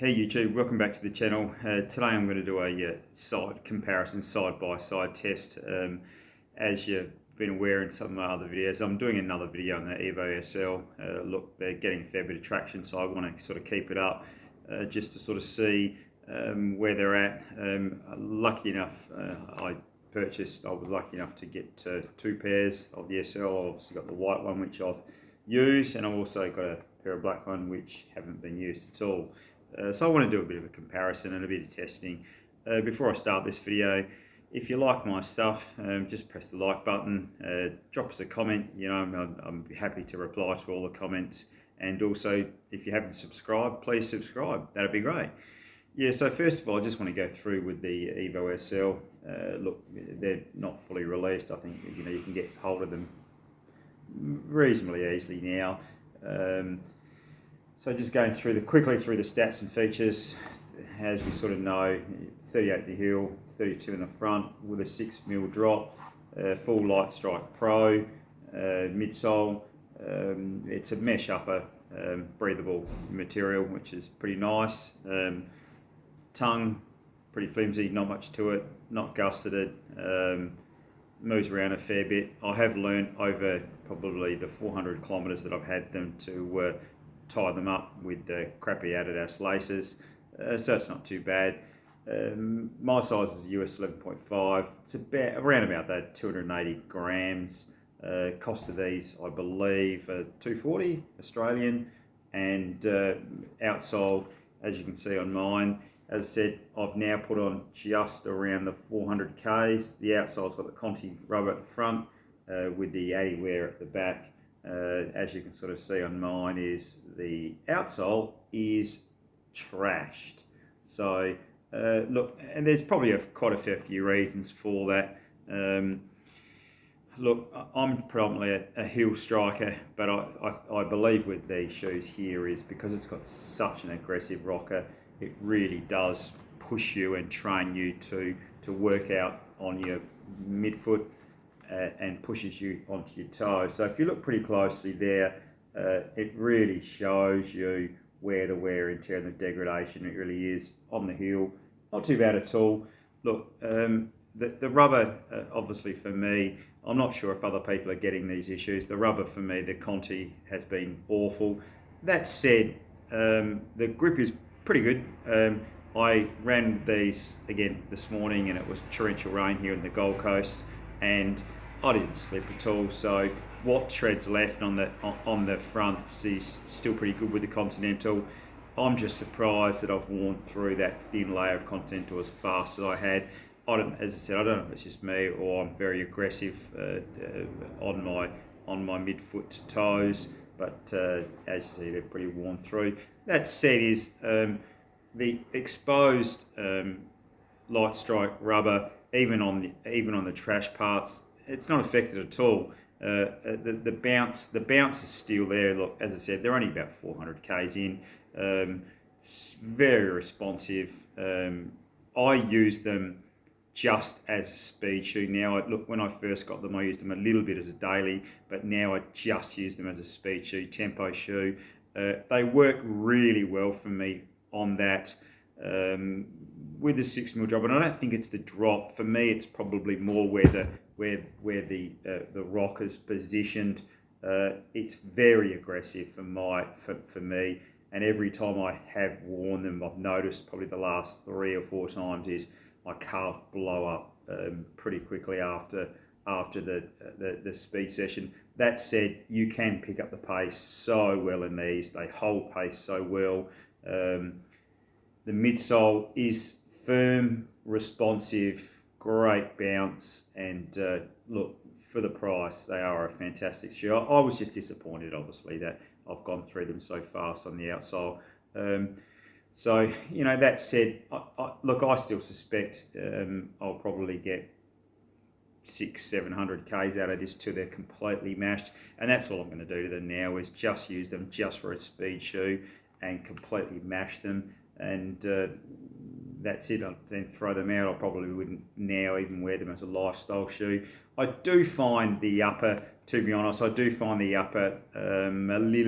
Hey YouTube, welcome back to the channel. Today I'm going to do a side comparison, side-by-side test. As you've been aware in some of my other videos, I'm doing another video on the Evo SL. Look, they're getting a fair bit of traction, so I want to sort of keep it up just to sort of see where they're at. Lucky enough, I was lucky enough to get two pairs of the SL. I've obviously got the white one, which I've used, and I've also got a pair of black one, which haven't been used at all. So I want to do a bit of a comparison and a bit of testing. Before I start this video, if you like my stuff, just press the like button, drop us a comment. You know, I'm happy to reply to all the comments. And also, if you haven't subscribed, please subscribe. That'd be great. Yeah, so first of all, I just want to go through with the Evo SL. Look, they're not fully released. I think you can get hold of them reasonably easily now. So just going quickly through the stats and features. As we sort of know, 38 the heel, 32 in the front with a 6mm drop, full light strike pro, midsole. It's a mesh upper, breathable material, which is pretty nice. Tongue, pretty flimsy, not much to it, not gusseted, moves around a fair bit. I have learned over probably the 400 kilometres that I've had them to tie them up with the crappy Adidas laces, so it's not too bad. My size is US 11.5. It's around about that 280 grams. Cost of these, I believe, $240 Australian, and outsole, as you can see on mine. As I said, I've now put on just around the 400 Ks. The outside's got the Conti rubber at the front with the Adizero at the back. As you can sort of see on mine, is the outsole is trashed. So look, and there's probably quite a fair few reasons for that. Look, I'm predominantly a heel striker, but I believe with these shoes here is because it's got such an aggressive rocker, it really does push you and train you to work out on your midfoot and pushes you onto your toes. So if you look pretty closely there, it really shows you where the wear and tear and the degradation it really is on the heel. Not too bad at all. Look, the rubber, obviously for me, I'm not sure if other people are getting these issues. The rubber for me, the Conti, has been awful. That said, the grip is pretty good. I ran these again this morning and it was torrential rain here in the Gold Coast, and I didn't slip at all. So what tread's left on the fronts is still pretty good with the Continental. I'm just surprised that I've worn through that thin layer of Continental as fast as I had. As I said, I don't know if it's just me or I'm very aggressive on my midfoot to toes, but as you see, they're pretty worn through. That said, is the exposed light strike rubber, even on the trash parts, it's not affected at all. The bounce is still there. Look, as I said, they're only about 400 Ks in. It's very responsive. I use them just as a speed shoe now. Look, when I first got them, I used them a little bit as a daily, but now I just use them as a speed shoe, tempo shoe. They work really well for me on that. With the 6mm drop, and I don't think it's the drop. For me, it's probably more where the rocker's positioned. It's very aggressive for me, and every time I have worn them, I've noticed probably the last 3 or 4 times is my calf blow up pretty quickly after the speed session. That said, you can pick up the pace so well in these. They hold pace so well. The midsole is firm, responsive, great bounce, and look, for the price, they are a fantastic shoe. I was just disappointed, obviously, that I've gone through them so fast on the outsole. So, you know, that said, look, I still suspect I'll probably get 600-700 Ks out of this till they're completely mashed, and that's all I'm going to do to them now, is just use them just for a speed shoe and completely mash them, and that's it. I'll then throw them out. I probably wouldn't now even wear them as a lifestyle shoe. I do find the upper, to be honest, a little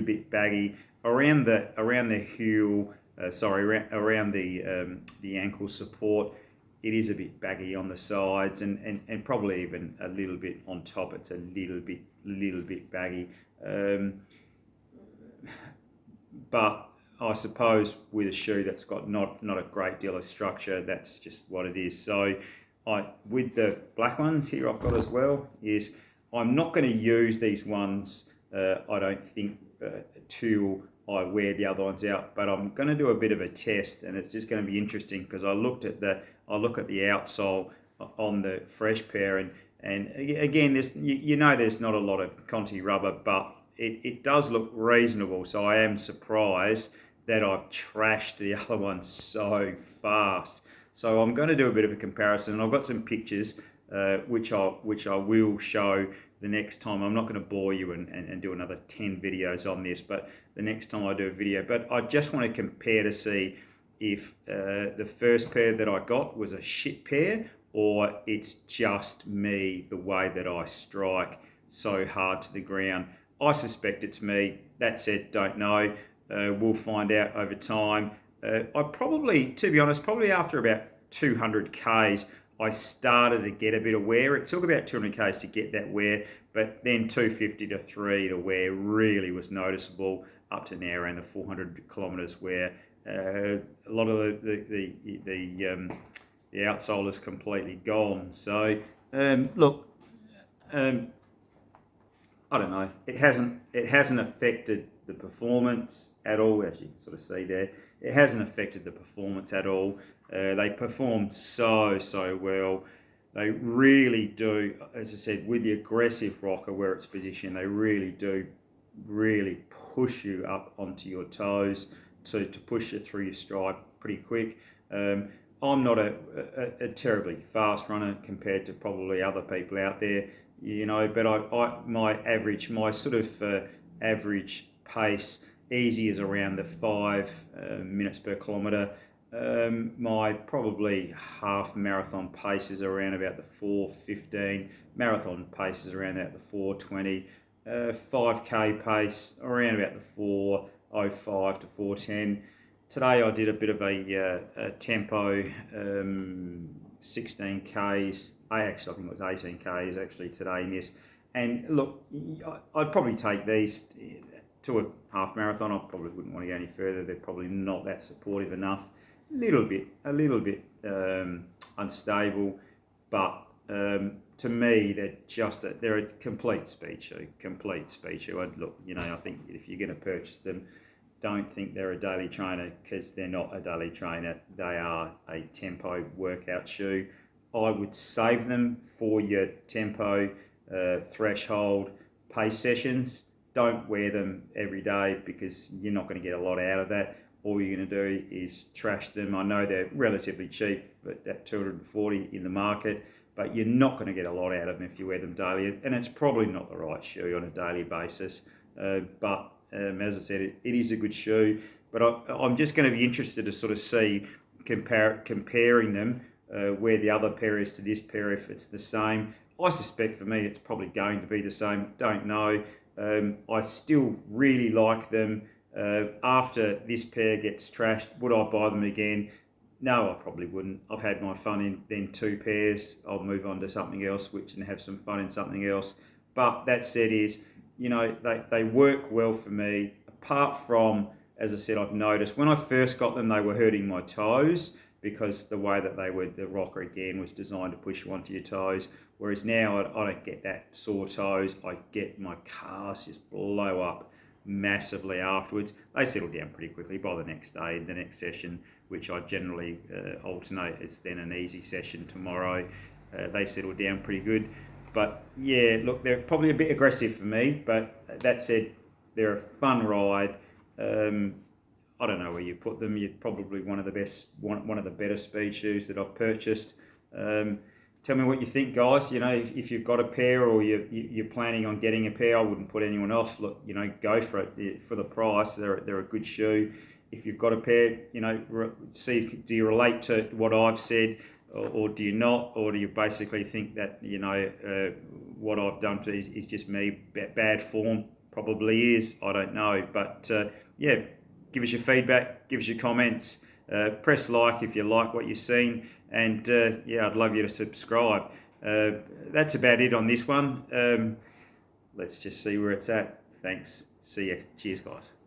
bit baggy around the heel. around the ankle support. It is a bit baggy on the sides, and probably even a little bit on top. It's a little bit baggy. But I suppose with a shoe that's got not a great deal of structure, that's just what it is. So with the black ones here I've got as well, is I'm not going to use these ones, I don't think, till I wear the other ones out, but I'm going to do a bit of a test, and it's just going to be interesting because I look at the outsole on the fresh pair, and again, there's there's not a lot of Conti rubber, but it does look reasonable. So I am surprised that I've trashed the other one so fast. So I'm going to do a bit of a comparison, and I've got some pictures which I will show the next time. I'm not going to bore you and do another 10 videos on this, but the next time I do a video. But I just want to compare to see if the first pair that I got was a shit pair, or it's just me, the way that I strike so hard to the ground. I suspect it's me. That said, don't know. We'll find out over time. I probably, to be honest, probably after about 200 Ks, I started to get a bit of wear. It took about 200 Ks to get that wear, but then 250 to 3, the wear really was noticeable, up to now around the 400 kilometres, where a lot of the outsole is completely gone. So look, I don't know. It hasn't affected the performance at all, as you can sort of see there. It hasn't affected the performance at all. They perform so well. They really do, as I said, with the aggressive rocker where it's positioned, they really do push you up onto your toes to push you through your stride pretty quick. I'm not a terribly fast runner compared to probably other people out there, but my sort of average pace easy is around the 5 minutes per kilometre. My probably half marathon pace is around about the 4:15. Marathon pace is around about the 4:20. 5k pace around about the 4:05 to 4:10. Today I did a bit of a tempo, 16 Ks. I think it was 18 Ks actually today in this. And look, I'd probably take these to a half marathon. I probably wouldn't want to go any further. They're probably not that supportive enough. A little bit unstable, but to me they're a complete speed shoe. Look, I think if you're going to purchase them, don't think they're a daily trainer, because they're not a daily trainer. They are a tempo workout shoe. I would save them for your tempo, threshold, pace sessions. Don't wear them every day, because you're not going to get a lot out of that. All you're going to do is trash them. I know they're relatively cheap, at $240 in the market, but you're not going to get a lot out of them if you wear them daily. And it's probably not the right shoe on a daily basis. But as I said, it is a good shoe. But I'm just going to be interested to sort of see, comparing them, where the other pair is to this pair, if it's the same. I suspect for me it's probably going to be the same. Don't know. I still really like them. After this pair gets trashed, would I buy them again? No, I probably wouldn't. I've had my fun in then 2 pairs. I'll move on to something else, and have some fun in something else. But that said, they work well for me. Apart from, as I said, I've noticed when I first got them, they were hurting my toes, because the way that the rocker again was designed to push you onto your toes. Whereas now I don't get that sore toes. I get my calves just blow up massively afterwards. They settle down pretty quickly by the next day, the next session, which I generally alternate. It's then an easy session tomorrow. They settle down pretty good. But yeah, look, they're probably a bit aggressive for me, but that said, they're a fun ride. I don't know where you put them. You're probably one of the better speed shoes that I've purchased. Tell me what you think, guys. If you've got a pair, or you're planning on getting a pair, I wouldn't put anyone off. Look, go for it for the price. They're a good shoe. If you've got a pair, see, do you relate to what I've said, or do you not, or do you basically think that what I've done is just me bad form? Probably is. I don't know, but yeah. give us your feedback, give us your comments, press like if you like what you've seen, and yeah, I'd love you to subscribe. That's about it on this one. Let's just see where it's at. Thanks. See ya. Cheers, guys.